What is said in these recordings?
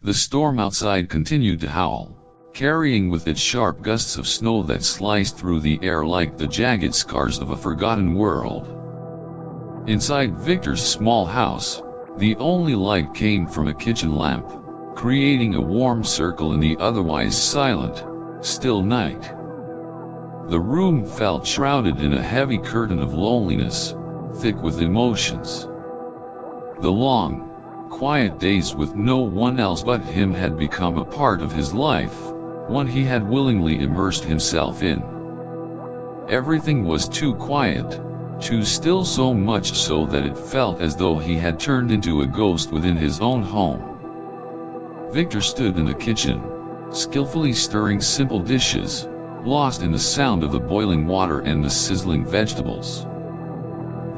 The storm outside continued to howl, carrying with it sharp gusts of snow that sliced through the air like the jagged scars of a forgotten world. Inside Victor's small house, the only light came from a kitchen lamp, creating a warm circle in the otherwise silent, still night. The room felt shrouded in a heavy curtain of loneliness, thick with emotions. The long, quiet days with no one else but him had become a part of his life, one he had willingly immersed himself in. Everything was too quiet, too still, so much so that it felt as though he had turned into a ghost within his own home. Victor stood in the kitchen, skillfully stirring simple dishes, lost in the sound of the boiling water and the sizzling vegetables.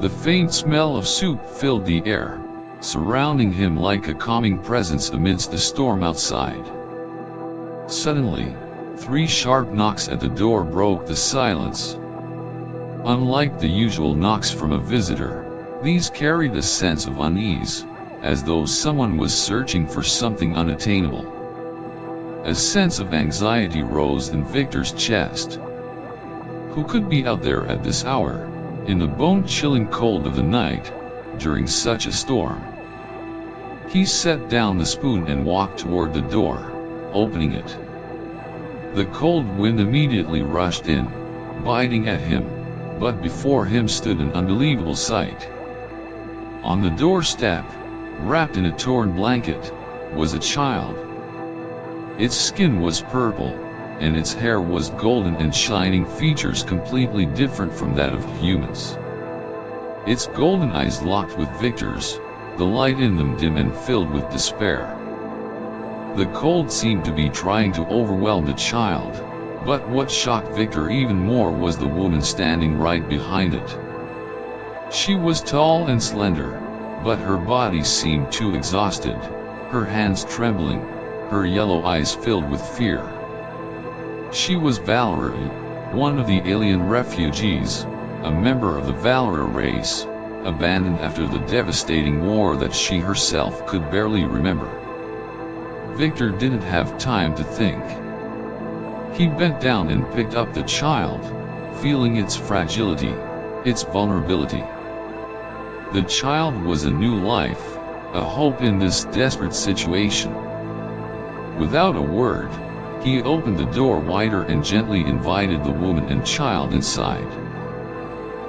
The faint smell of soup filled the air, surrounding him like a calming presence amidst the storm outside. Suddenly, 3 sharp knocks at the door broke the silence. Unlike the usual knocks from a visitor, these carried a sense of unease, as though someone was searching for something unattainable. A sense of anxiety rose in Victor's chest. Who could be out there at this hour, in the bone-chilling cold of the night, during such a storm? He set down the spoon and walked toward the door, opening it. The cold wind immediately rushed in, biting at him, but before him stood an unbelievable sight. On the doorstep, wrapped in a torn blanket, was a child. Its skin was purple, and its hair was golden and shining, features completely different from that of humans. Its golden eyes locked with Victor's, the light in them dim and filled with despair. The cold seemed to be trying to overwhelm the child, but what shocked Victor even more was the woman standing right behind it. She was tall and slender, but her body seemed too exhausted, her hands trembling, her yellow eyes filled with fear. She was Valara, one of the alien refugees, a member of the Valara race, abandoned after the devastating war that she herself could barely remember. Victor didn't have time to think. He bent down and picked up the child, feeling its fragility, its vulnerability. The child was a new life, a hope in this desperate situation. Without a word, he opened the door wider and gently invited the woman and child inside.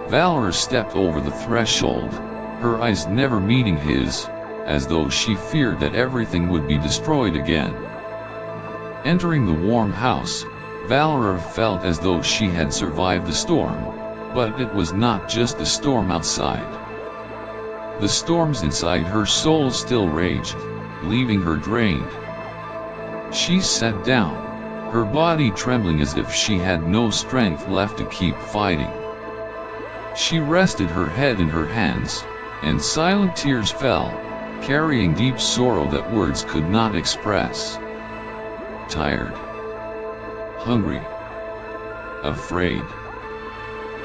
Valara stepped over the threshold, her eyes never meeting his, as though she feared that everything would be destroyed again. Entering the warm house, Valara felt as though she had survived the storm, but it was not just the storm outside. The storms inside her soul still raged, leaving her drained. She sat down, her body trembling as if she had no strength left to keep fighting. She rested her head in her hands, and silent tears fell, carrying deep sorrow that words could not express. Tired, hungry, afraid.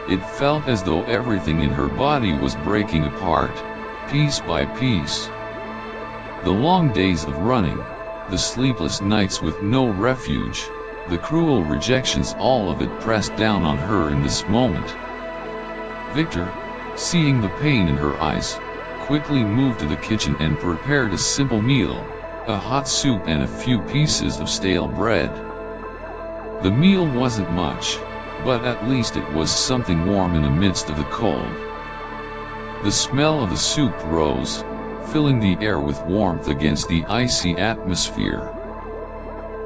It felt as though everything in her body was breaking apart, piece by piece. The long days of running, the sleepless nights with no refuge, the cruel rejections, all of it pressed down on her in this moment. Victor, seeing the pain in her eyes, quickly moved to the kitchen and prepared a simple meal, a hot soup and a few pieces of stale bread. The meal wasn't much, but at least it was something warm in the midst of the cold. The smell of the soup rose, filling the air with warmth against the icy atmosphere.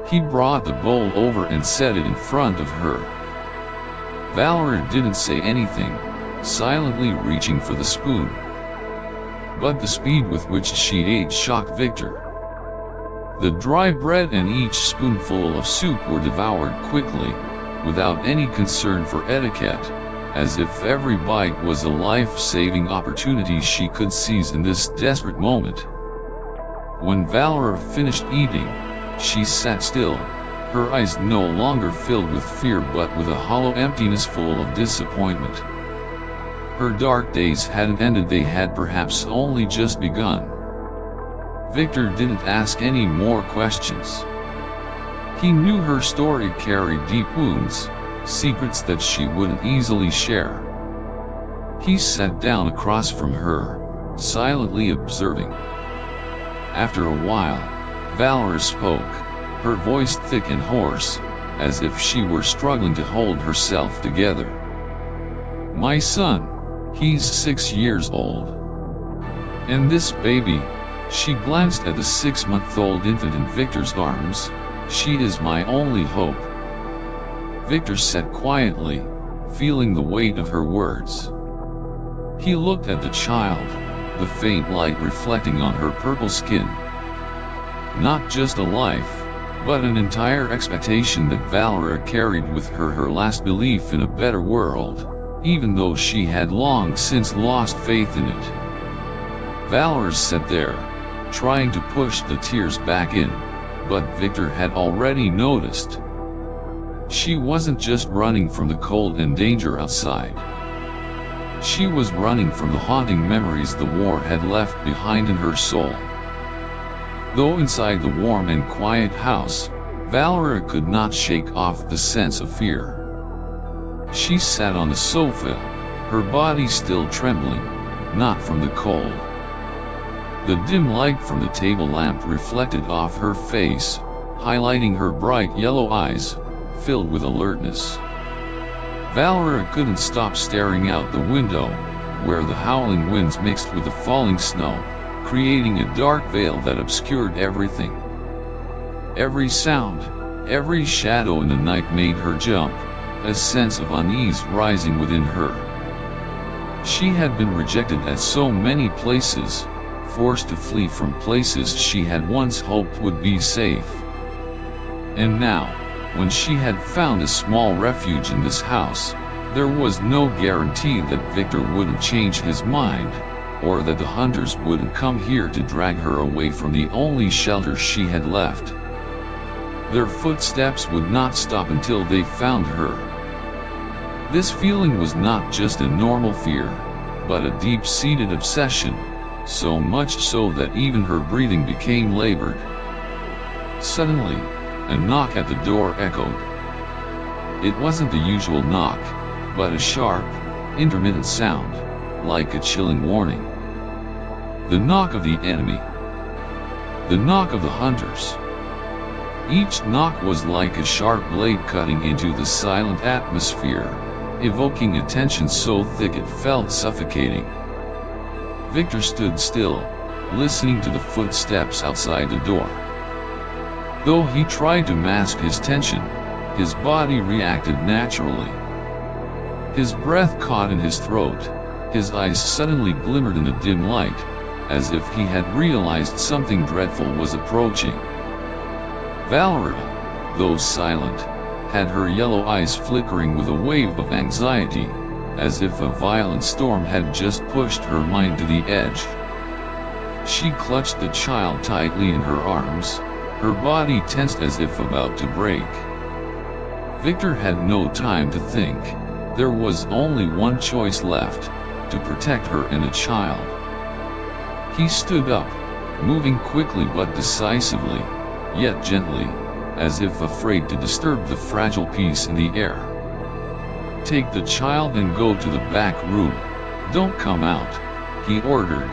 He brought the bowl over and set it in front of her. Valara didn't say anything, silently reaching for the spoon. But the speed with which she ate shocked Victor. The dry bread and each spoonful of soup were devoured quickly, without any concern for etiquette, as if every bite was a life-saving opportunity she could seize in this desperate moment. When Valara finished eating, she sat still, her eyes no longer filled with fear but with a hollow emptiness full of disappointment. Her dark days hadn't ended, they had perhaps only just begun. Victor didn't ask any more questions. He knew her story carried deep wounds, secrets that she wouldn't easily share. He sat down across from her, silently observing. After a while, Valara spoke, her voice thick and hoarse, as if she were struggling to hold herself together. "My son, he's 6 years old. And this baby," she glanced at the 6-month-old infant in Victor's arms, "she is my only hope." Victor sat quietly, feeling the weight of her words. He looked at the child, the faint light reflecting on her purple skin. Not just a life, but an entire expectation that Valara carried with her, her last belief in a better world, even though she had long since lost faith in it. Valara sat there, trying to push the tears back in, but Victor had already noticed. She wasn't just running from the cold and danger outside. She was running from the haunting memories the war had left behind in her soul. Though inside the warm and quiet house, Valara could not shake off the sense of fear. She sat on the sofa, her body still trembling, not from the cold. The dim light from the table lamp reflected off her face, highlighting her bright yellow eyes, filled with alertness. Valara couldn't stop staring out the window, where the howling winds mixed with the falling snow, creating a dark veil that obscured everything. Every sound, every shadow in the night made her jump, a sense of unease rising within her. She had been rejected at so many places, forced to flee from places she had once hoped would be safe. And now, when she had found a small refuge in this house, there was no guarantee that Victor wouldn't change his mind, or that the hunters wouldn't come here to drag her away from the only shelter she had left. Their footsteps would not stop until they found her. This feeling was not just a normal fear, but a deep-seated obsession, so much so that even her breathing became labored. Suddenly, a knock at the door echoed. It wasn't the usual knock, but a sharp, intermittent sound, like a chilling warning. The knock of the enemy. The knock of the hunters. Each knock was like a sharp blade cutting into the silent atmosphere, evoking a tension so thick it felt suffocating. Victor stood still, listening to the footsteps outside the door. Though he tried to mask his tension, his body reacted naturally. His breath caught in his throat, his eyes suddenly glimmered in the dim light, as if he had realized something dreadful was approaching. Valara, though silent, had her yellow eyes flickering with a wave of anxiety, as if a violent storm had just pushed her mind to the edge. She clutched the child tightly in her arms, her body tensed as if about to break. Victor had no time to think. There was only one choice left, to protect her and the child. He stood up, moving quickly but decisively, yet gently, as if afraid to disturb the fragile peace in the air. "Take the child and go to the back room. Don't come out," he ordered,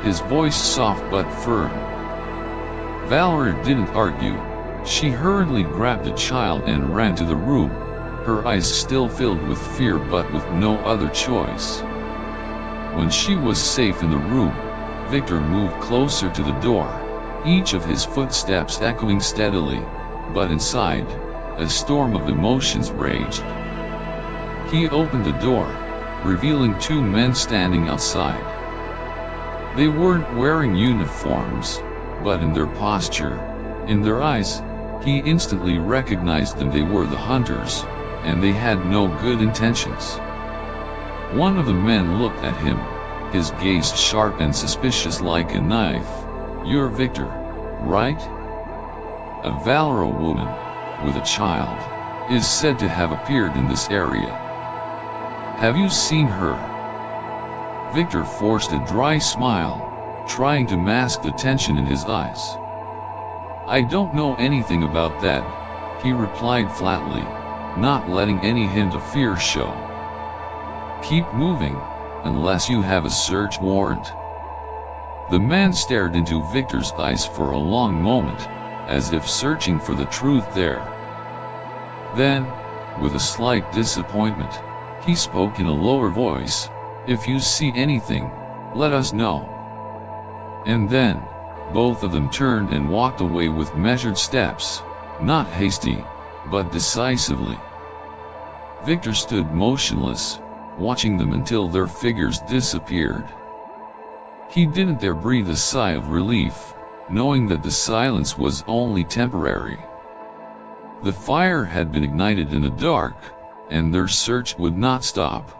his voice soft but firm. Valara didn't argue. She hurriedly grabbed the child and ran to the room, her eyes still filled with fear but with no other choice. When she was safe in the room, Victor moved closer to the door, each of his footsteps echoing steadily, but inside, a storm of emotions raged. He opened the door, revealing 2 men standing outside. They weren't wearing uniforms, but in their posture, in their eyes, he instantly recognized them. They were the hunters, and they had no good intentions. One of the men looked at him, his gaze sharp and suspicious like a knife. "You're Victor, right? A Valara woman, with a child, is said to have appeared in this area. Have you seen her?" Victor forced a dry smile, trying to mask the tension in his eyes. "I don't know anything about that," he replied flatly, not letting any hint of fear show. "Keep moving, unless you have a search warrant." The man stared into Victor's eyes for a long moment, as if searching for the truth there. Then, with a slight disappointment, he spoke in a lower voice, "If you see anything, let us know." And then, both of them turned and walked away with measured steps, not hasty, but decisively. Victor stood motionless, watching them until their figures disappeared. He didn't dare breathe a sigh of relief, knowing that the silence was only temporary. The fire had been ignited in the dark, and their search would not stop.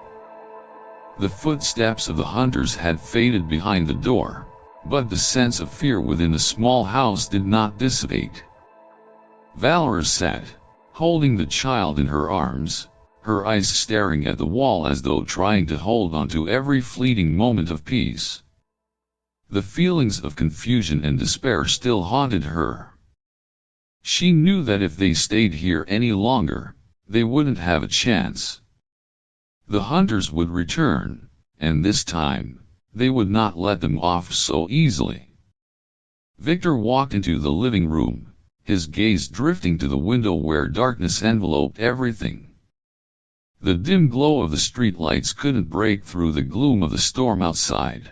The footsteps of the hunters had faded behind the door, but the sense of fear within the small house did not dissipate. Valara sat, holding the child in her arms, her eyes staring at the wall as though trying to hold on to every fleeting moment of peace. The feelings of confusion and despair still haunted her. She knew that if they stayed here any longer, they wouldn't have a chance. The hunters would return, and this time, they would not let them off so easily. Victor walked into the living room, his gaze drifting to the window where darkness enveloped everything. The dim glow of the streetlights couldn't break through the gloom of the storm outside.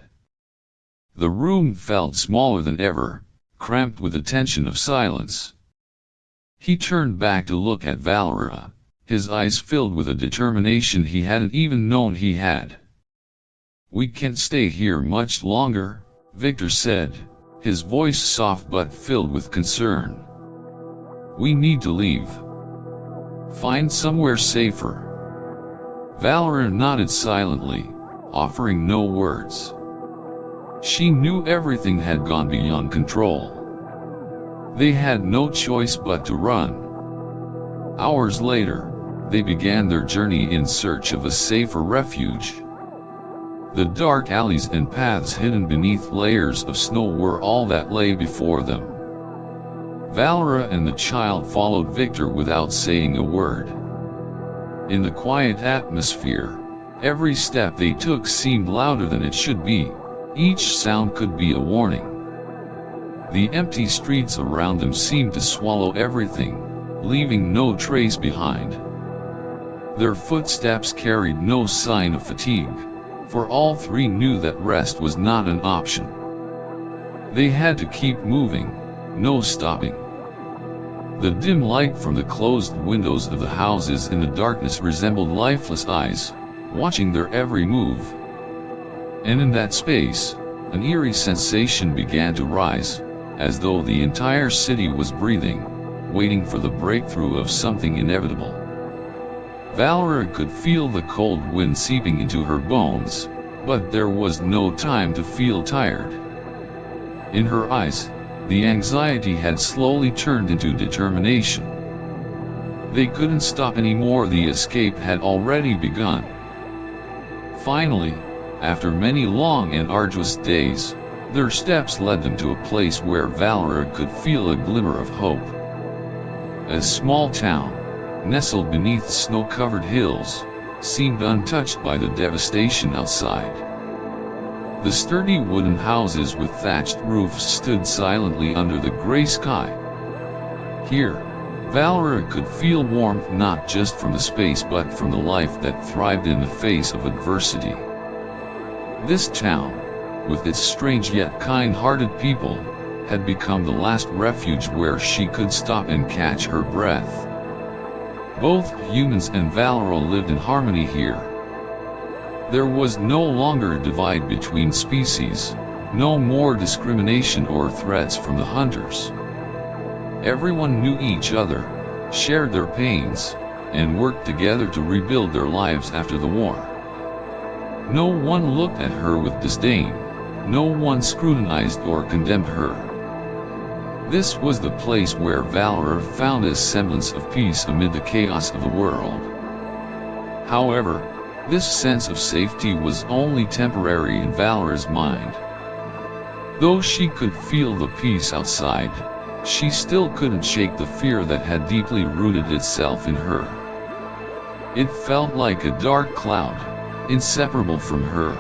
The room felt smaller than ever, cramped with the tension of silence. He turned back to look at Valara, his eyes filled with a determination he hadn't even known he had. "We can't stay here much longer," Victor said, his voice soft but filled with concern. "We need to leave. Find somewhere safer." Valara nodded silently, offering no words. She knew everything had gone beyond control. They had no choice but to run. Hours later, they began their journey in search of a safer refuge. The dark alleys and paths hidden beneath layers of snow were all that lay before them. Valara and the child followed Victor without saying a word. In the quiet atmosphere, every step they took seemed louder than it should be. Each sound could be a warning. The empty streets around them seemed to swallow everything, leaving no trace behind. Their footsteps carried no sign of fatigue, for all three knew that rest was not an option. They had to keep moving, no stopping. The dim light from the closed windows of the houses in the darkness resembled lifeless eyes, watching their every move. And in that space, an eerie sensation began to rise, as though the entire city was breathing, waiting for the breakthrough of something inevitable. Valara could feel the cold wind seeping into her bones, but there was no time to feel tired. In her eyes, the anxiety had slowly turned into determination. They couldn't stop anymore, the escape had already begun. Finally, after many long and arduous days, their steps led them to a place where Valara could feel a glimmer of hope. A small town, nestled beneath snow-covered hills, seemed untouched by the devastation outside. The sturdy wooden houses with thatched roofs stood silently under the gray sky. Here, Valara could feel warmth not just from the space but from the life that thrived in the face of adversity. This town, with its strange yet kind-hearted people, had become the last refuge where she could stop and catch her breath. Both humans and Valara lived in harmony here. There was no longer a divide between species, no more discrimination or threats from the hunters. Everyone knew each other, shared their pains, and worked together to rebuild their lives after the war. No one looked at her with disdain, no one scrutinized or condemned her. This was the place where Valara found a semblance of peace amid the chaos of the world. However, this sense of safety was only temporary in Valara's mind. Though she could feel the peace outside, she still couldn't shake the fear that had deeply rooted itself in her. It felt like a dark cloud, inseparable from her,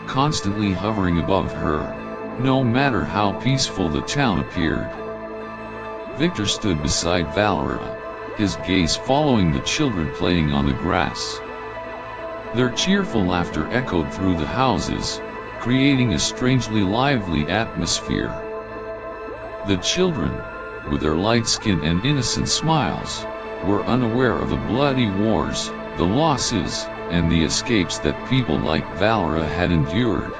constantly hovering above her, no matter how peaceful the town appeared. Victor stood beside Valara, his gaze following the children playing on the grass. Their cheerful laughter echoed through the houses, creating a strangely lively atmosphere. The children, with their light skin and innocent smiles, were unaware of the bloody wars, the losses, and the escapes that people like Valara had endured.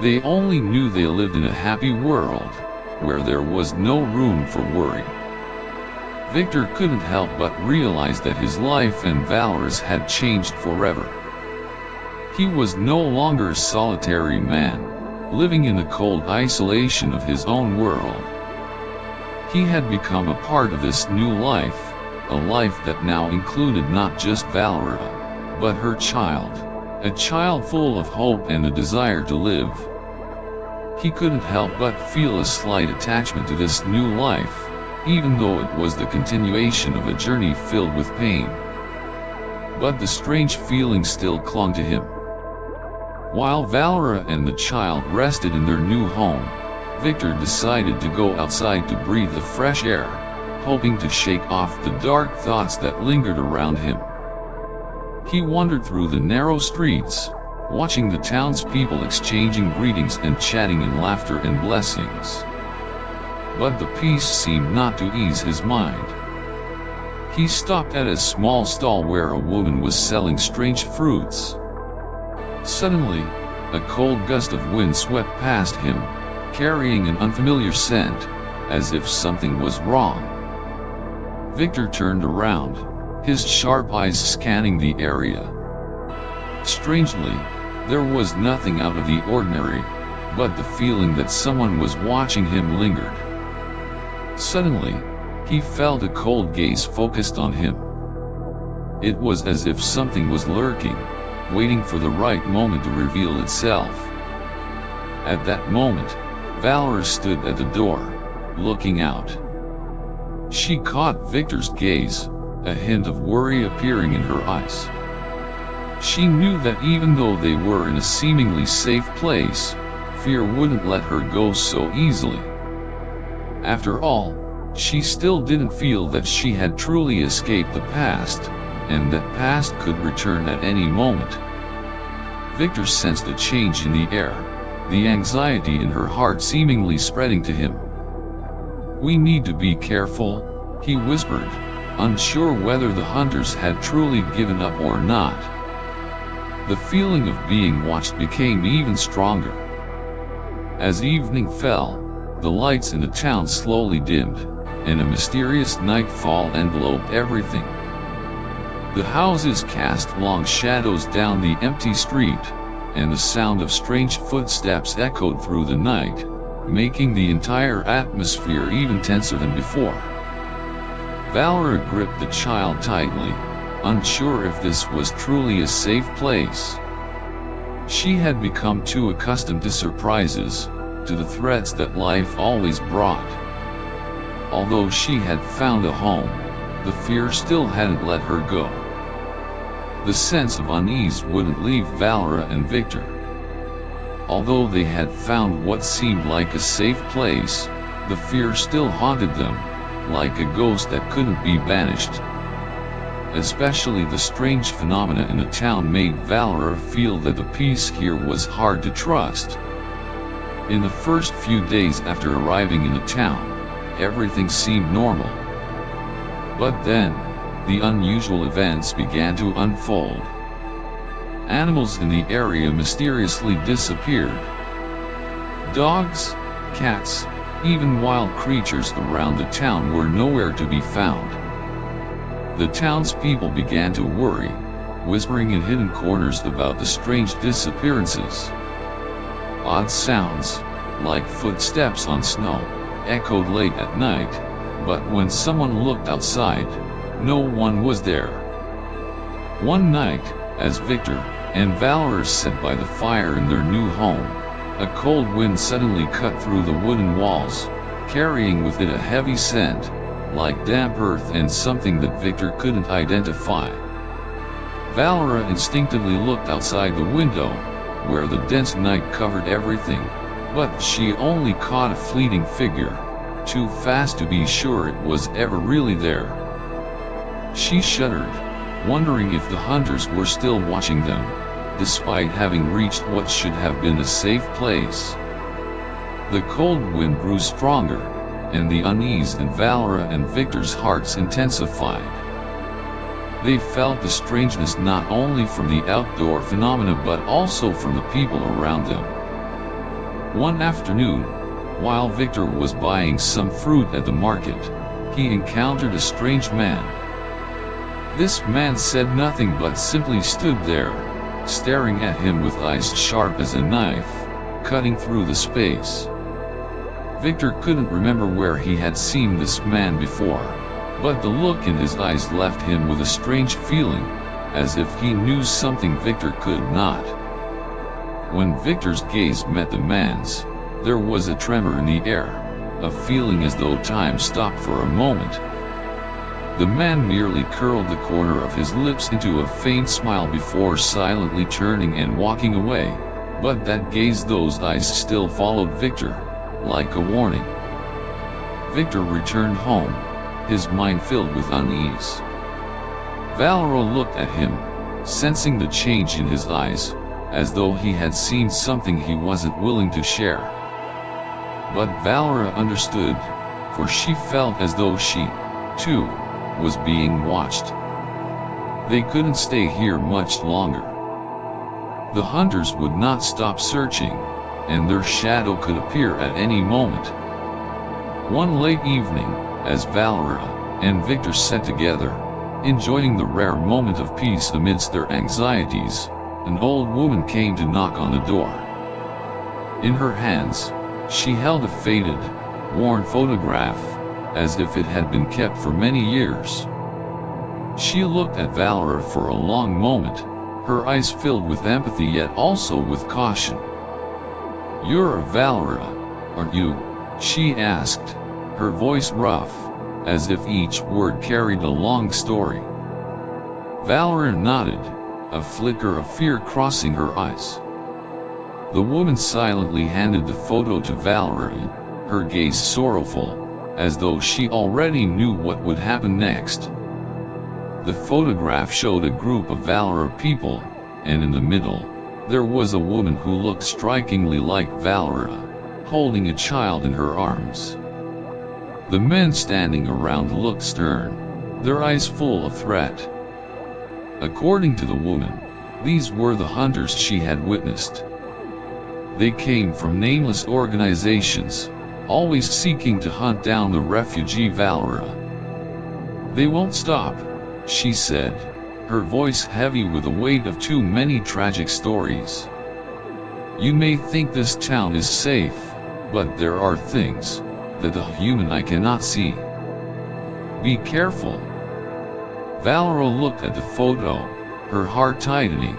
They only knew they lived in a happy world, where there was no room for worry. Victor couldn't help but realize that his life and Valara's had changed forever. He was no longer a solitary man, living in the cold isolation of his own world. He had become a part of this new life, a life that now included not just Valara, but her child, a child full of hope and a desire to live. He couldn't help but feel a slight attachment to this new life, even though it was the continuation of a journey filled with pain. But the strange feeling still clung to him. While Valara and the child rested in their new home, Victor decided to go outside to breathe the fresh air, hoping to shake off the dark thoughts that lingered around him. He wandered through the narrow streets, watching the townspeople exchanging greetings and chatting in laughter and blessings. But the peace seemed not to ease his mind. He stopped at a small stall where a woman was selling strange fruits. Suddenly, a cold gust of wind swept past him, carrying an unfamiliar scent, as if something was wrong. Victor turned around, his sharp eyes scanning the area. Strangely, there was nothing out of the ordinary, but the feeling that someone was watching him lingered. Suddenly, he felt a cold gaze focused on him. It was as if something was lurking, waiting for the right moment to reveal itself. At that moment, Valara stood at the door, looking out. She caught Victor's gaze, a hint of worry appearing in her eyes. She knew that even though they were in a seemingly safe place, fear wouldn't let her go so easily. After all, she still didn't feel that she had truly escaped the past, and that past could return at any moment. Victor sensed a change in the air, the anxiety in her heart seemingly spreading to him. "We need to be careful," he whispered, unsure whether the hunters had truly given up or not. The feeling of being watched became even stronger. As evening fell, the lights in the town slowly dimmed, and a mysterious nightfall enveloped everything. The houses cast long shadows down the empty street, and the sound of strange footsteps echoed through the night, making the entire atmosphere even tenser than before. Valara gripped the child tightly, unsure if this was truly a safe place. She had become too accustomed to surprises, to the threats that life always brought. Although she had found a home, the fear still hadn't let her go. The sense of unease wouldn't leave Valara and Victor. Although they had found what seemed like a safe place, the fear still haunted them, like a ghost that couldn't be banished. Especially the strange phenomena in the town made Valara feel that the peace here was hard to trust. In the first few days after arriving in the town, everything seemed normal. But then, the unusual events began to unfold. Animals in the area mysteriously disappeared. Dogs, cats, even wild creatures around the town were nowhere to be found. The townspeople began to worry, whispering in hidden corners about the strange disappearances. Odd sounds, like footsteps on snow, echoed late at night, but when someone looked outside, no one was there. One night, as Victor and Valara sat by the fire in their new home, A cold wind suddenly cut through the wooden walls, carrying with it a heavy scent, like damp earth and something that Victor couldn't identify. Valara instinctively looked outside the window, where the dense night covered everything, but she only caught a fleeting figure, too fast to be sure it was ever really there. She shuddered, wondering if the hunters were still watching them, despite having reached what should have been a safe place. The cold wind grew stronger, and the unease in Valara and Victor's hearts intensified. They felt the strangeness not only from the outdoor phenomena but also from the people around them. One afternoon, while Victor was buying some fruit at the market, he encountered a strange man. This man said nothing but simply stood there, staring at him with eyes sharp as a knife, cutting through the space. Victor couldn't remember where he had seen this man before, but the look in his eyes left him with a strange feeling, as if he knew something Victor could not. When Victor's gaze met the man's, there was a tremor in the air, a feeling as though time stopped for a moment. The man merely curled the corner of his lips into a faint smile before silently turning and walking away, but that gaze, those eyes still followed Victor, like a warning. Victor returned home, his mind filled with unease. Valara looked at him, sensing the change in his eyes, as though he had seen something he wasn't willing to share. But Valara understood, for she felt as though she, too, was being watched. They couldn't stay here much longer. The hunters would not stop searching, and their shadow could appear at any moment. One late evening, as Valara and Victor sat together, enjoying the rare moment of peace amidst their anxieties, an old woman came to knock on the door. In her hands, she held a faded, worn photograph, as if it had been kept for many years. She looked at Valara for a long moment, her eyes filled with empathy yet also with caution. "You're Valara, aren't you?" she asked, her voice rough, as if each word carried a long story. Valara nodded, a flicker of fear crossing her eyes. The woman silently handed the photo to Valara, her gaze sorrowful, as though she already knew what would happen next. The photograph showed a group of Valara people, and in the middle, there was a woman who looked strikingly like Valara, holding a child in her arms. The men standing around looked stern, their eyes full of threat. According to the woman, these were the hunters she had witnessed. They came from nameless organizations, always seeking to hunt down the refugee Valara. "They won't stop," she said, her voice heavy with the weight of too many tragic stories. "You may think this town is safe, but there are things that the human eye cannot see. Be careful." Valara looked at the photo, her heart tightening.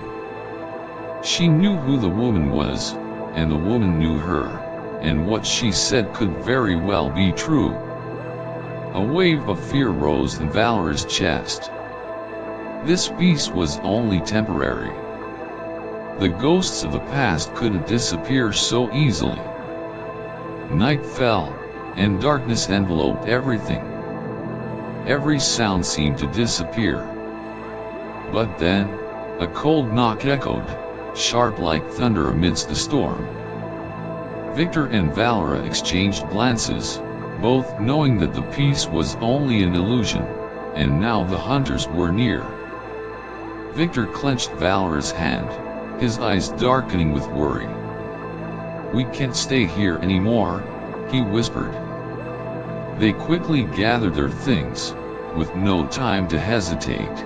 She knew who the woman was, and the woman knew her, and what she said could very well be true. A wave of fear rose in Valara's chest. This peace was only temporary. The ghosts of the past couldn't disappear so easily. Night fell, and darkness enveloped everything. Every sound seemed to disappear. But then, a cold knock echoed, sharp like thunder amidst the storm. Victor and Valara exchanged glances, both knowing that the peace was only an illusion, and now the hunters were near. Victor clenched Valara's hand, his eyes darkening with worry. "We can't stay here anymore," he whispered. They quickly gathered their things, with no time to hesitate.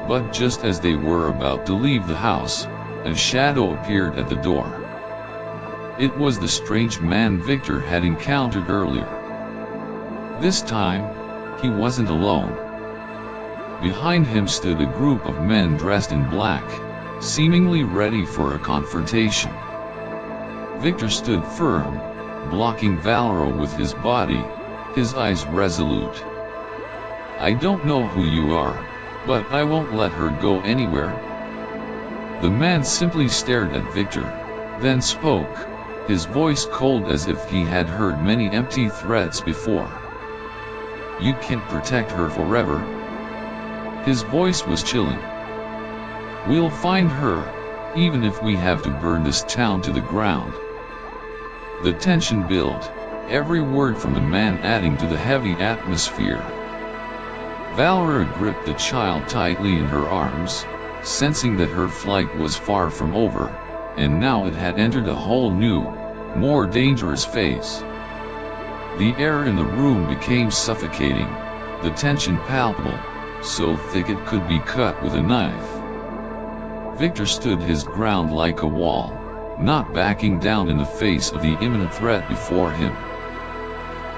But just as they were about to leave the house, a shadow appeared at the door. It was the strange man Victor had encountered earlier. This time, he wasn't alone. Behind him stood a group of men dressed in black, seemingly ready for a confrontation. Victor stood firm, blocking Valara with his body, his eyes resolute. "I don't know who you are, but I won't let her go anywhere." The man simply stared at Victor, then spoke, his voice cold as if he had heard many empty threats before. "You can't protect her forever." His voice was chilling. "We'll find her, even if we have to burn this town to the ground." The tension built, every word from the man adding to the heavy atmosphere. Valara gripped the child tightly in her arms, sensing that her flight was far from over, and now it had entered a whole new, more dangerous phase. The air in the room became suffocating, the tension palpable, so thick it could be cut with a knife. Victor stood his ground like a wall, not backing down in the face of the imminent threat before him.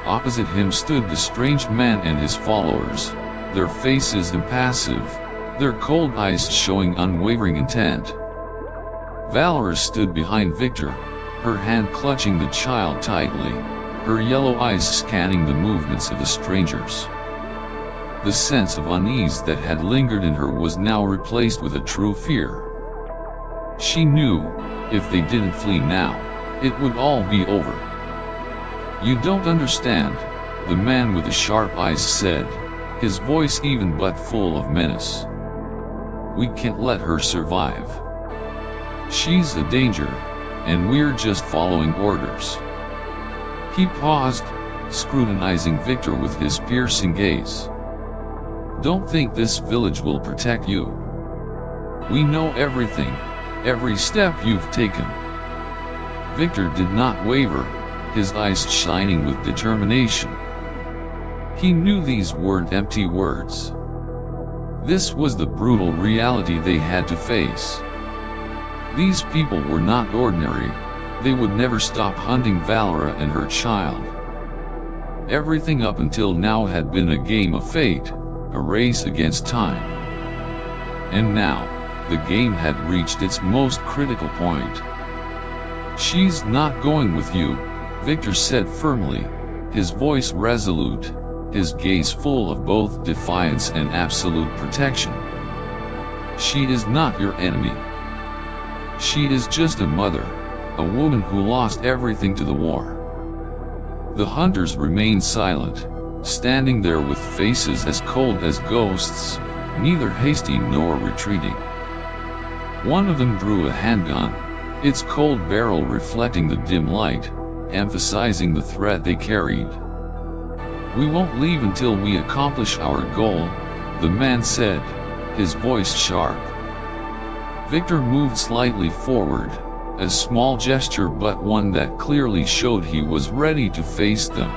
Opposite him stood the strange man and his followers, their faces impassive, their cold eyes showing unwavering intent. Valara stood behind Victor, her hand clutching the child tightly, her yellow eyes scanning the movements of the strangers. The sense of unease that had lingered in her was now replaced with a true fear. She knew, if they didn't flee now, it would all be over. "You don't understand," the man with the sharp eyes said, his voice even but full of menace. "We can't let her survive. She's a danger, and we're just following orders." He paused, scrutinizing Victor with his piercing gaze. "Don't think this village will protect you. We know everything, every step you've taken." Victor did not waver, his eyes shining with determination. He knew these weren't empty words. This was the brutal reality they had to face. These people were not ordinary, they would never stop hunting Valara and her child. Everything up until now had been a game of fate, a race against time. And now, the game had reached its most critical point. "She's not going with you," Victor said firmly, his voice resolute, his gaze full of both defiance and absolute protection. "She is not your enemy. She is just a mother, a woman who lost everything to the war." The hunters remained silent, standing there with faces as cold as ghosts, neither hasty nor retreating. One of them drew a handgun, its cold barrel reflecting the dim light, emphasizing the threat they carried. "We won't leave until we accomplish our goal," the man said, his voice sharp. Victor moved slightly forward, a small gesture but one that clearly showed he was ready to face them.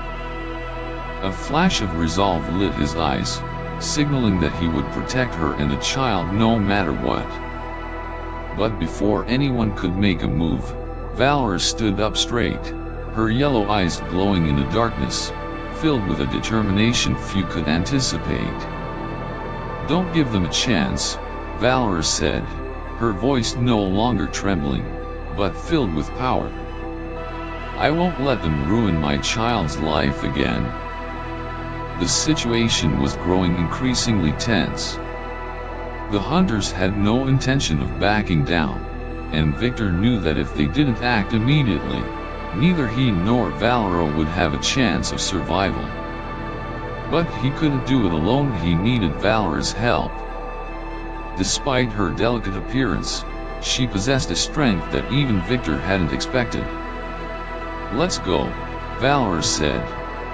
A flash of resolve lit his eyes, signaling that he would protect her and the child no matter what. But before anyone could make a move, Valara stood up straight, her yellow eyes glowing in the darkness, filled with a determination few could anticipate. "Don't give them a chance," Valara said, her voice no longer trembling, but filled with power. "I won't let them ruin my child's life again." The situation was growing increasingly tense. The hunters had no intention of backing down, and Victor knew that if they didn't act immediately, neither he nor Valara would have a chance of survival. But he couldn't do it alone, he needed Valara's help. Despite her delicate appearance, she possessed a strength that even Victor hadn't expected. "Let's go," Valara said,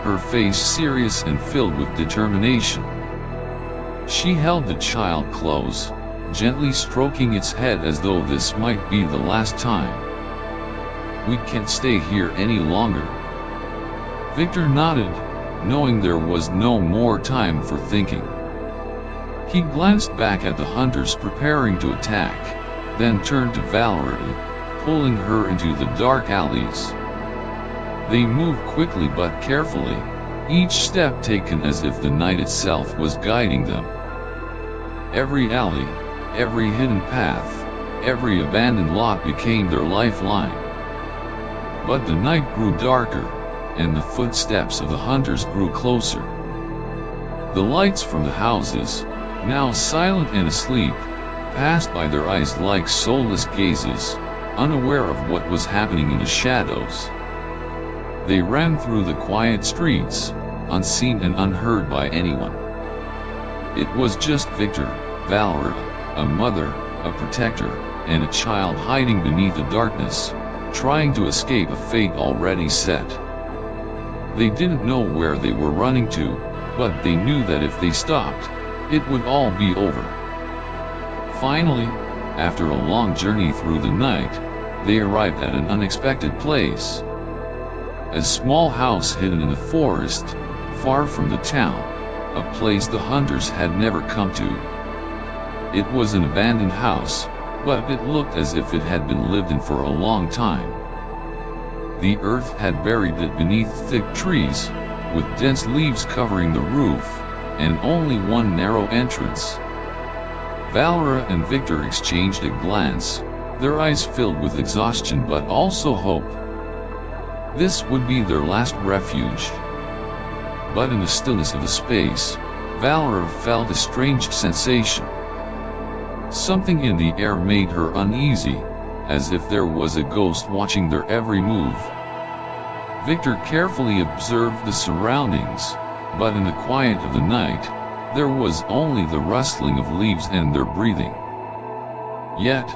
her face serious and filled with determination. She held the child close, gently stroking its head as though this might be the last time. "We can't stay here any longer." Victor nodded, knowing there was no more time for thinking. He glanced back at the hunters preparing to attack, then turned to Valara, pulling her into the dark alleys. They moved quickly but carefully, each step taken as if the night itself was guiding them. Every alley, every hidden path, every abandoned lot became their lifeline. But the night grew darker, and the footsteps of the hunters grew closer. The lights from the houses, now silent and asleep, passed by their eyes like soulless gazes, unaware of what was happening in the shadows. They ran through the quiet streets, unseen and unheard by anyone. It was just Victor, Valara, a mother, a protector, and a child hiding beneath the darkness, trying to escape a fate already set. They didn't know where they were running to, but they knew that if they stopped, it would all be over. Finally, after a long journey through the night, they arrived at an unexpected place. A small house hidden in the forest, far from the town, a place the hunters had never come to. It was an abandoned house, but it looked as if it had been lived in for a long time. The earth had buried it beneath thick trees, with dense leaves covering the roof, and only one narrow entrance. Valara and Victor exchanged a glance, their eyes filled with exhaustion but also hope. This would be their last refuge. But in the stillness of the space, Valara felt a strange sensation. Something in the air made her uneasy, as if there was a ghost watching their every move. Victor carefully observed the surroundings, but in the quiet of the night, there was only the rustling of leaves and their breathing. Yet,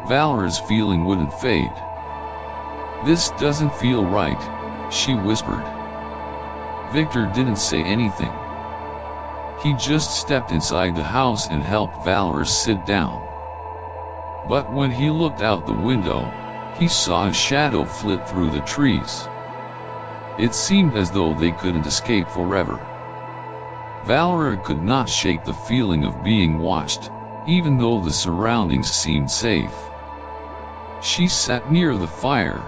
Valara's feeling wouldn't fade. "This doesn't feel right," she whispered. Victor didn't say anything. He just stepped inside the house and helped Valara sit down. But when he looked out the window, he saw a shadow flit through the trees. It seemed as though they couldn't escape forever. Valara could not shake the feeling of being watched, even though the surroundings seemed safe. She sat near the fire,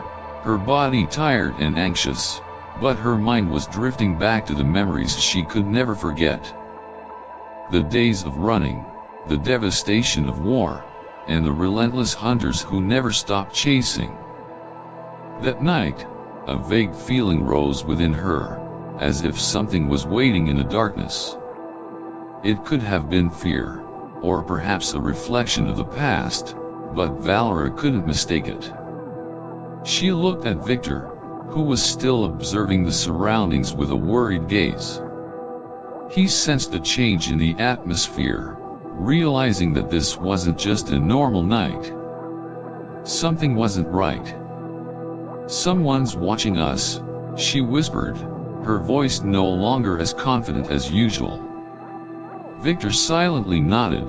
her body tired and anxious, but her mind was drifting back to the memories she could never forget. The days of running, the devastation of war, and the relentless hunters who never stopped chasing. That night, a vague feeling rose within her, as if something was waiting in the darkness. It could have been fear, or perhaps a reflection of the past, but Valara couldn't mistake it. She looked at Victor, who was still observing the surroundings with a worried gaze. He sensed a change in the atmosphere, realizing that this wasn't just a normal night. Something wasn't right. "Someone's watching us," she whispered, her voice no longer as confident as usual. Victor silently nodded,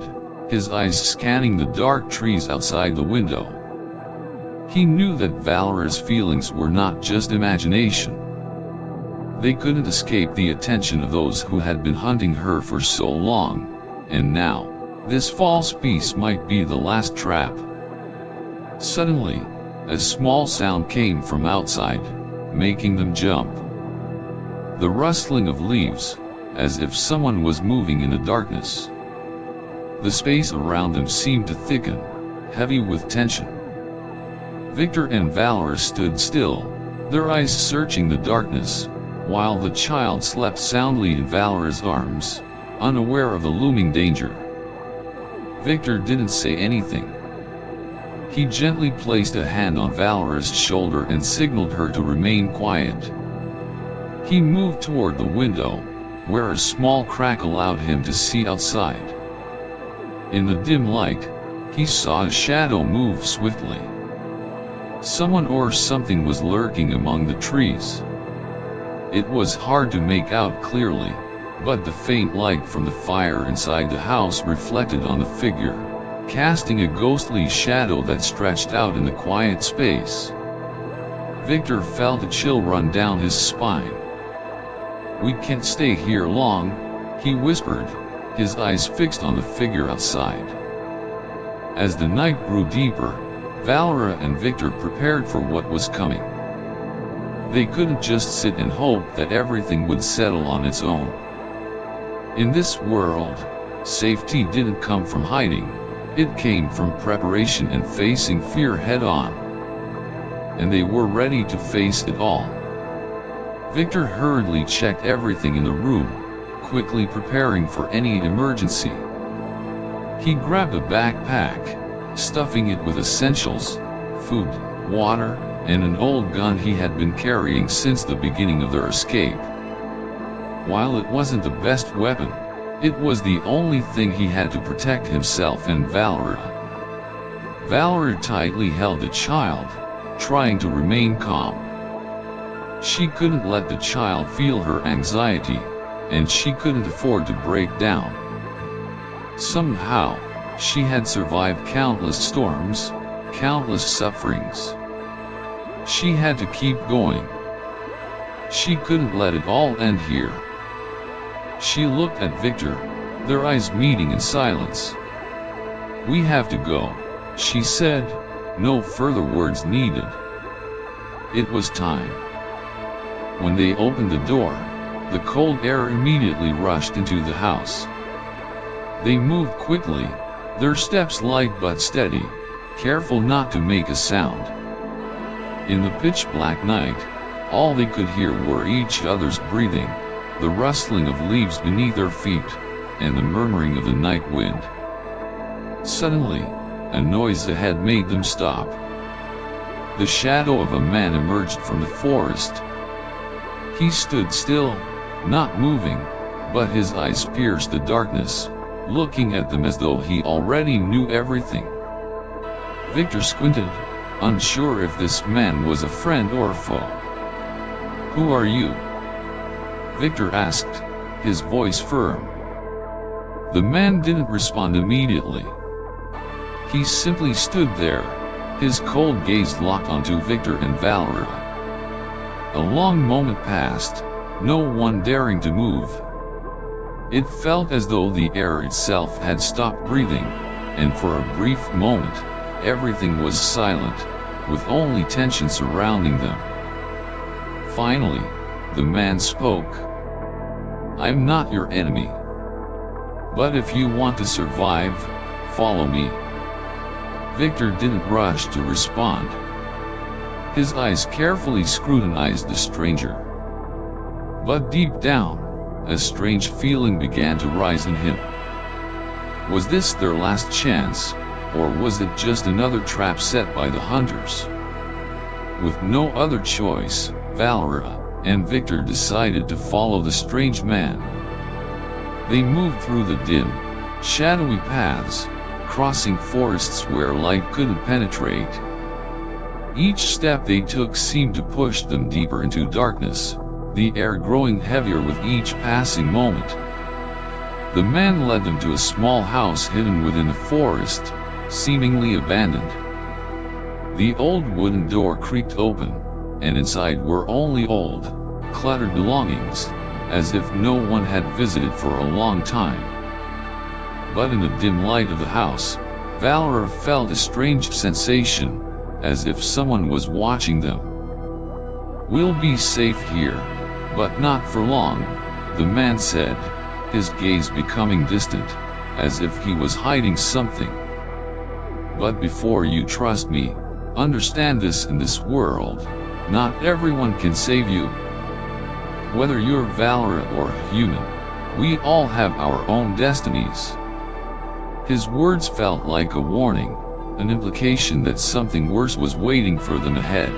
his eyes scanning the dark trees outside the window. He knew that Valara's feelings were not just imagination. They couldn't escape the attention of those who had been hunting her for so long, and now, this false peace might be the last trap. Suddenly, a small sound came from outside, making them jump. The rustling of leaves, as if someone was moving in the darkness. The space around them seemed to thicken, heavy with tension. Victor and Valara stood still, their eyes searching the darkness, while the child slept soundly in Valara's arms, unaware of the looming danger. Victor didn't say anything. He gently placed a hand on Valara's shoulder and signaled her to remain quiet. He moved toward the window, where a small crack allowed him to see outside. In the dim light, he saw a shadow move swiftly. Someone or something was lurking among the trees. It was hard to make out clearly, but the faint light from the fire inside the house reflected on the figure, casting a ghostly shadow that stretched out in the quiet space. Victor felt a chill run down his spine. "We can't stay here long," he whispered, his eyes fixed on the figure outside. As the night grew deeper, Valara and Victor prepared for what was coming. They couldn't just sit and hope that everything would settle on its own. In this world, safety didn't come from hiding, it came from preparation and facing fear head-on. and they were ready to face it all. Victor hurriedly checked everything in the room, quickly preparing for any emergency. He grabbed a backpack, stuffing it with essentials, food, water, and an old gun he had been carrying since the beginning of their escape. While it wasn't the best weapon, it was the only thing he had to protect himself and Valara. Valara tightly held the child, trying to remain calm. She couldn't let the child feel her anxiety, and she couldn't afford to break down. Somehow, she had survived countless storms, countless sufferings. She had to keep going. She couldn't let it all end here. She looked at Victor, their eyes meeting in silence. "We have to go," she said, no further words needed. It was time. When they opened the door, the cold air immediately rushed into the house. They moved quickly, their steps light but steady, careful not to make a sound. In the pitch-black night, all they could hear were each other's breathing, the rustling of leaves beneath their feet, and the murmuring of the night wind. Suddenly, a noise ahead made them stop. The shadow of a man emerged from the forest. He stood still, not moving, but his eyes pierced the darkness, looking at them as though he already knew everything. Victor squinted, unsure if this man was a friend or a foe. "Who are you?" Victor asked, his voice firm. The man didn't respond immediately. He simply stood there, his cold gaze locked onto Victor and Valara. A long moment passed, no one daring to move. It felt as though the air itself had stopped breathing, and for a brief moment, everything was silent, with only tension surrounding them. Finally, the man spoke. "I'm not your enemy. But if you want to survive, follow me." Victor didn't rush to respond. His eyes carefully scrutinized the stranger. But deep down, a strange feeling began to rise in him. Was this their last chance, or was it just another trap set by the hunters? With no other choice, Valara and Victor decided to follow the strange man. They moved through the dim, shadowy paths, crossing forests where light couldn't penetrate. Each step they took seemed to push them deeper into darkness, the air growing heavier with each passing moment. The man led them to a small house hidden within the forest, seemingly abandoned. The old wooden door creaked open, and inside were only old, cluttered belongings, as if no one had visited for a long time. But in the dim light of the house, Valara felt a strange sensation, as if someone was watching them. "We'll be safe here, but not for long," the man said, his gaze becoming distant, as if he was hiding something. "But before you trust me, understand this: in this world, not everyone can save you. Whether you're Valara or human, we all have our own destinies." His words felt like a warning, an implication that something worse was waiting for them ahead.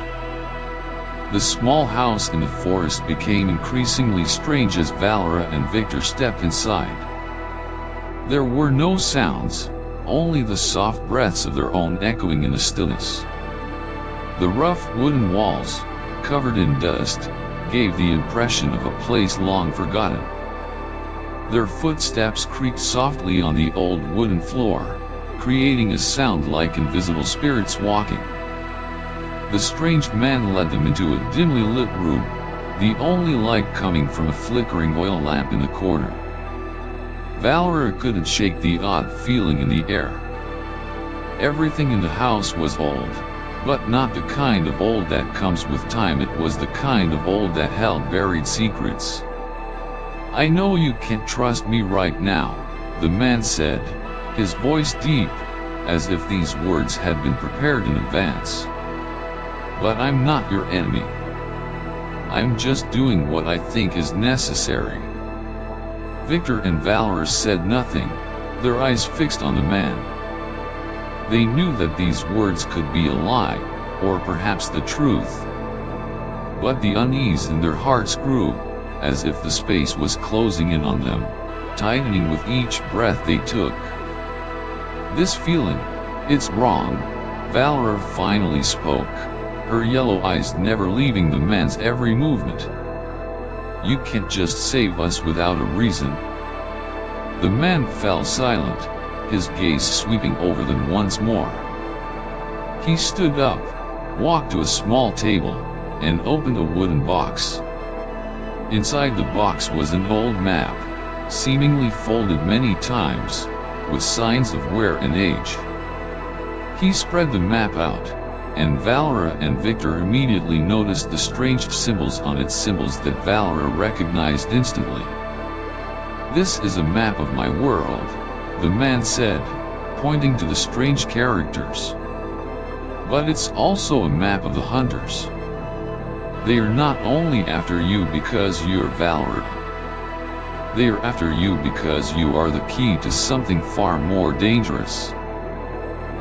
The small house in the forest became increasingly strange as Valara and Victor stepped inside. There were no sounds, only the soft breaths of their own echoing in the stillness. The rough wooden walls, covered in dust, gave the impression of a place long forgotten. Their footsteps creaked softly on the old wooden floor, creating a sound like invisible spirits walking. The strange man led them into a dimly lit room, the only light coming from a flickering oil lamp in the corner. Valara couldn't shake the odd feeling in the air. Everything in the house was old, but not the kind of old that comes with time. It was the kind of old that held buried secrets. "I know you can't trust me right now," the man said, his voice deep, as if these words had been prepared in advance. But I'm not your enemy. I'm just doing what I think is necessary." Victor and Valara said nothing, their eyes fixed on the man. They knew that these words could be a lie, or perhaps the truth. But the unease in their hearts grew, as if the space was closing in on them, tightening with each breath they took. "This feeling, it's wrong," Valara finally spoke, her yellow eyes never leaving the man's every movement. "You can't just save us without a reason." The man fell silent, his gaze sweeping over them once more. He stood up, walked to a small table, and opened a wooden box. Inside the box was an old map, seemingly folded many times, with signs of wear and age. He spread the map out, and Valara and Victor immediately noticed the strange symbols on it, symbols that Valara recognized instantly. "This is a map of my world," the man said, pointing to the strange characters. "But it's also a map of the hunters. They are not only after you because you're Valara. They are after you because you are the key to something far more dangerous."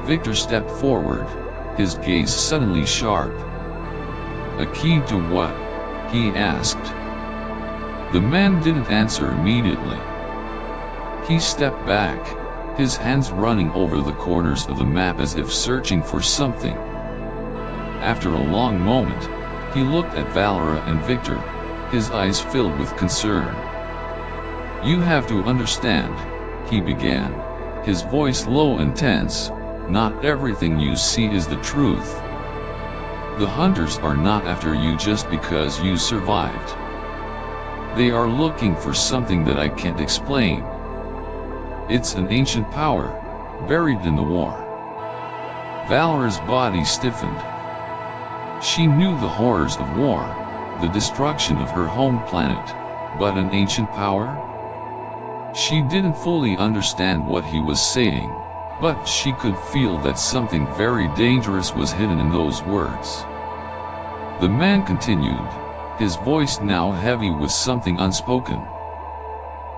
Victor stepped forward, his gaze suddenly sharp. "A key to what?" he asked. The man didn't answer immediately. He stepped back, his hands running over the corners of the map as if searching for something. After a long moment, he looked at Valara and Victor, his eyes filled with concern. "You have to understand," he began, his voice low and tense, "not everything you see is the truth. The hunters are not after you just because you survived. They are looking for something that I can't explain. It's an ancient power, buried in the war." Valara's body stiffened. She knew the horrors of war, the destruction of her home planet, but an ancient power? She didn't fully understand what he was saying, but she could feel that something very dangerous was hidden in those words. The man continued, his voice now heavy with something unspoken.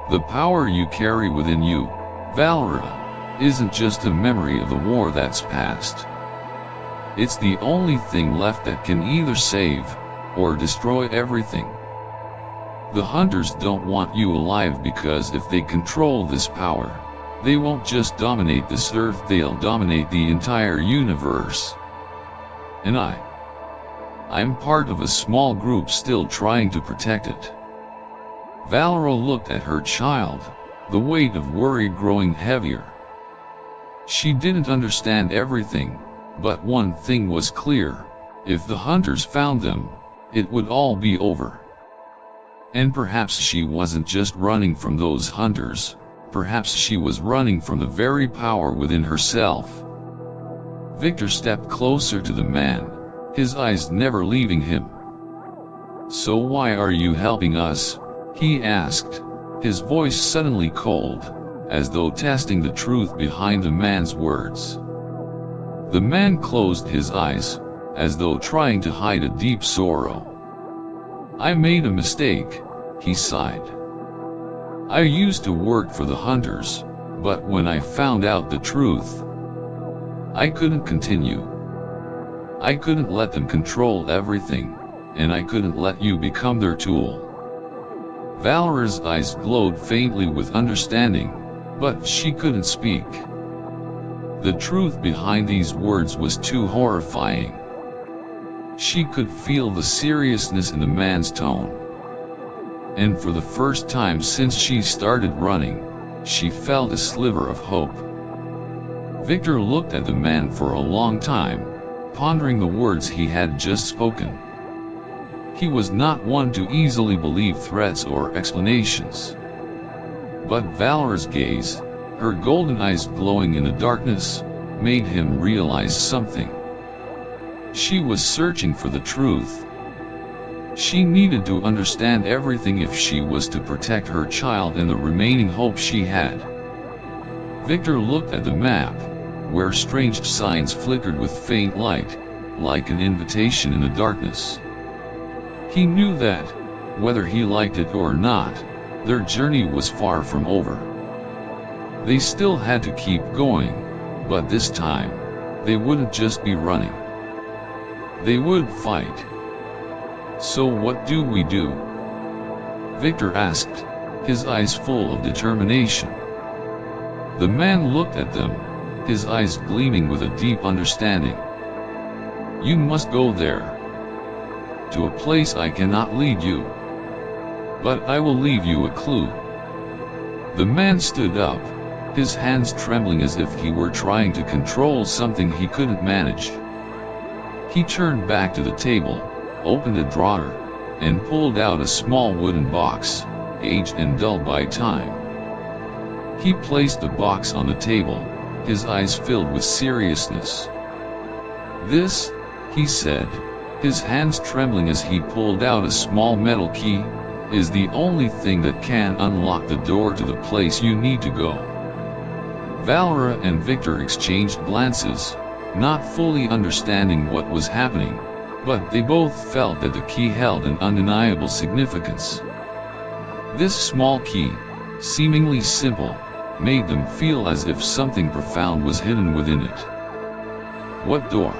"The power you carry within you, Valara, isn't just a memory of the war that's past. It's the only thing left that can either save, or destroy everything. The hunters don't want you alive because if they control this power, they won't just dominate this earth, they'll dominate the entire universe. And I'm part of a small group still trying to protect it." Valara looked at her child, the weight of worry growing heavier. She didn't understand everything, but one thing was clear: if the hunters found them, it would all be over. And perhaps she wasn't just running from those hunters, perhaps she was running from the very power within herself. Victor stepped closer to the man, his eyes never leaving him. "So why are you helping us?" he asked, his voice suddenly cold, as though testing the truth behind the man's words. The man closed his eyes, as though trying to hide a deep sorrow. "I made a mistake," he sighed. "I used to work for the hunters, but when I found out the truth, I couldn't continue. I couldn't let them control everything, and I couldn't let you become their tool." Valara's eyes glowed faintly with understanding, but she couldn't speak. The truth behind these words was too horrifying. She could feel the seriousness in the man's tone. And for the first time since she started running, she felt a sliver of hope. Victor looked at the man for a long time, pondering the words he had just spoken. He was not one to easily believe threats or explanations. But Valara's gaze, her golden eyes glowing in the darkness, made him realize something. She was searching for the truth. She needed to understand everything if she was to protect her child and the remaining hope she had. Victor looked at the map, where strange signs flickered with faint light, like an invitation in the darkness. He knew that, whether he liked it or not, their journey was far from over. They still had to keep going, but this time, they wouldn't just be running. They would fight. "So what do we do?" Victor asked, his eyes full of determination. The man looked at them, his eyes gleaming with a deep understanding. "You must go there. To a place I cannot lead you. But I will leave you a clue." The man stood up, his hands trembling as if he were trying to control something he couldn't manage. He turned back to the table, opened a drawer, and pulled out a small wooden box, aged and dull by time. He placed the box on the table, his eyes filled with seriousness. "This," he said, his hands trembling as he pulled out a small metal key, "is the only thing that can unlock the door to the place you need to go." Valara and Victor exchanged glances, not fully understanding what was happening, but they both felt that the key held an undeniable significance. This small key, seemingly simple, made them feel as if something profound was hidden within it. "What door?"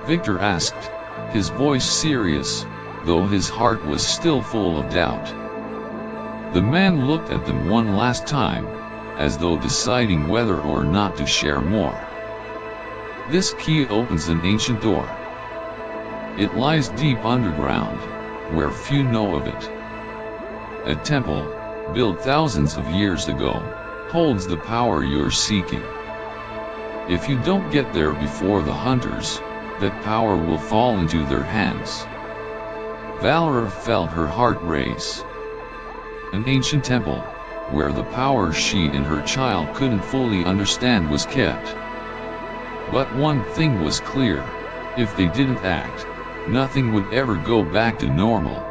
Victor asked, his voice serious, though his heart was still full of doubt. The man looked at them one last time, as though deciding whether or not to share more. "This key opens an ancient door. It lies deep underground, where few know of it. A temple, built thousands of years ago, holds the power you're seeking. If you don't get there before the hunters, that power will fall into their hands." Valara felt her heart race. An ancient temple, where the power she and her child couldn't fully understand was kept. But one thing was clear: if they didn't act, nothing would ever go back to normal.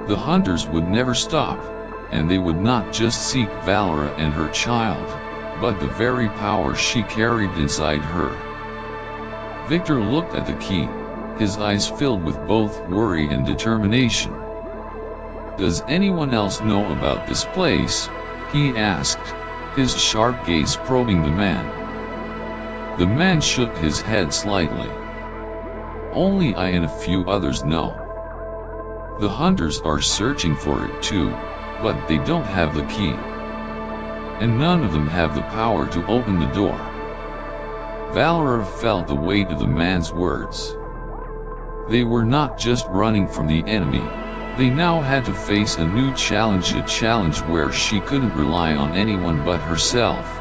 The hunters would never stop, and they would not just seek Valara and her child, but the very power she carried inside her. Victor looked at the key, his eyes filled with both worry and determination. "Does anyone else know about this place?" he asked, his sharp gaze probing the man. The man shook his head slightly. "Only I and a few others know. The hunters are searching for it too, but they don't have the key. And none of them have the power to open the door." Valara felt the weight of the man's words. They were not just running from the enemy, they now had to face a new challenge, a challenge where she couldn't rely on anyone but herself.